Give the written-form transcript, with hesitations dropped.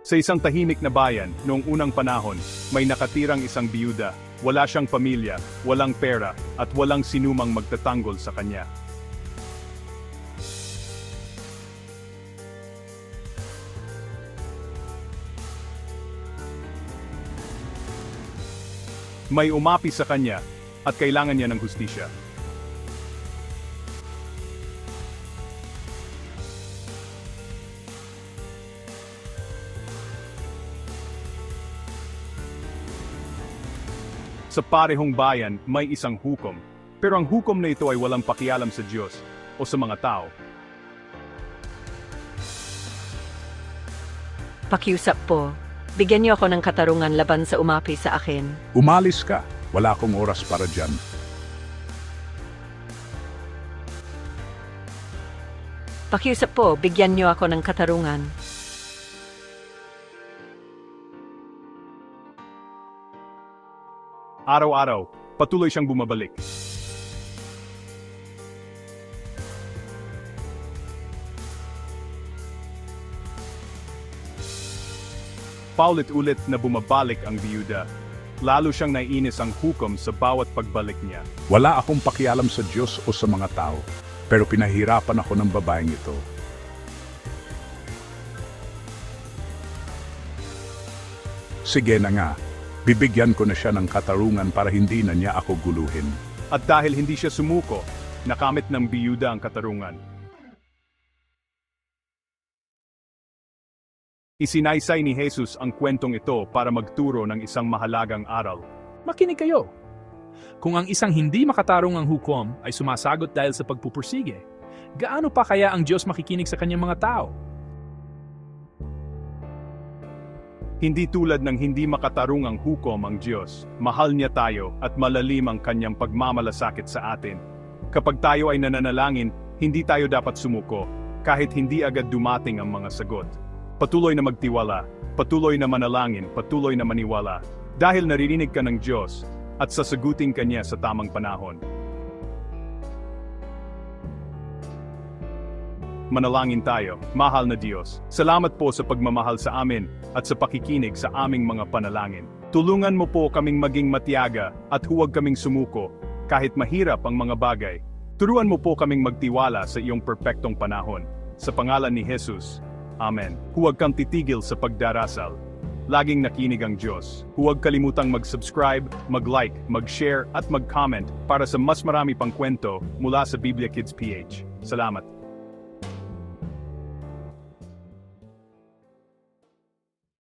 Sa isang tahimik na bayan, noong unang panahon, may nakatirang isang biyuda. Wala siyang pamilya, walang pera, at walang sinumang magtatanggol sa kanya. May umapi sa kanya, at kailangan niya ng hustisya. Sa parehong bayan, may isang hukom. Pero ang hukom na ito ay walang pakialam sa Diyos o sa mga tao. Pakiusap po, bigyan niyo ako ng katarungan laban sa umapi sa akin. Umalis ka. Wala akong oras para dyan. Pakiusap po, bigyan niyo ako ng katarungan. Araw-araw, patuloy siyang bumabalik. Paulit-ulit na bumabalik ang biyuda. Lalo siyang naiinis ang hukom sa bawat pagbalik niya. Wala akong pakialam sa Diyos o sa mga tao. Pero pinahirapan ako ng babaeng ito. Sige na nga. Bibigyan ko na siya ng katarungan para hindi na niya ako guluhin. At dahil hindi siya sumuko, nakamit ng biyuda ang katarungan. Isinaysay ni Jesus ang kwentong ito para magturo ng isang mahalagang aral. Makinig kayo. Kung ang isang hindi makatarungang hukom ay sumasagot dahil sa pagpupursige, gaano pa kaya ang Diyos makikinig sa kanyang mga tao? Hindi tulad ng hindi makatarungang hukom ang Diyos, mahal niya tayo at malalim ang kanyang pagmamalasakit sa atin. Kapag tayo ay nananalangin, hindi tayo dapat sumuko, kahit hindi agad dumating ang mga sagot. Patuloy na magtiwala, patuloy na manalangin, patuloy na maniwala, dahil naririnig ka ng Diyos at sasagutin ka niya sa tamang panahon. Manalangin tayo, mahal na Diyos. Salamat po sa pagmamahal sa amin at sa pakikinig sa aming mga panalangin. Tulungan mo po kaming maging matiyaga at huwag kaming sumuko kahit mahirap ang mga bagay. Turuan mo po kaming magtiwala sa iyong perpektong panahon. Sa pangalan ni Jesus. Amen. Huwag kang titigil sa pagdarasal. Laging nakinig ang Diyos. Huwag kalimutang mag-subscribe, mag-like, mag-share at mag-comment para sa mas marami pang kwento mula sa Biblia Kids PH. Salamat.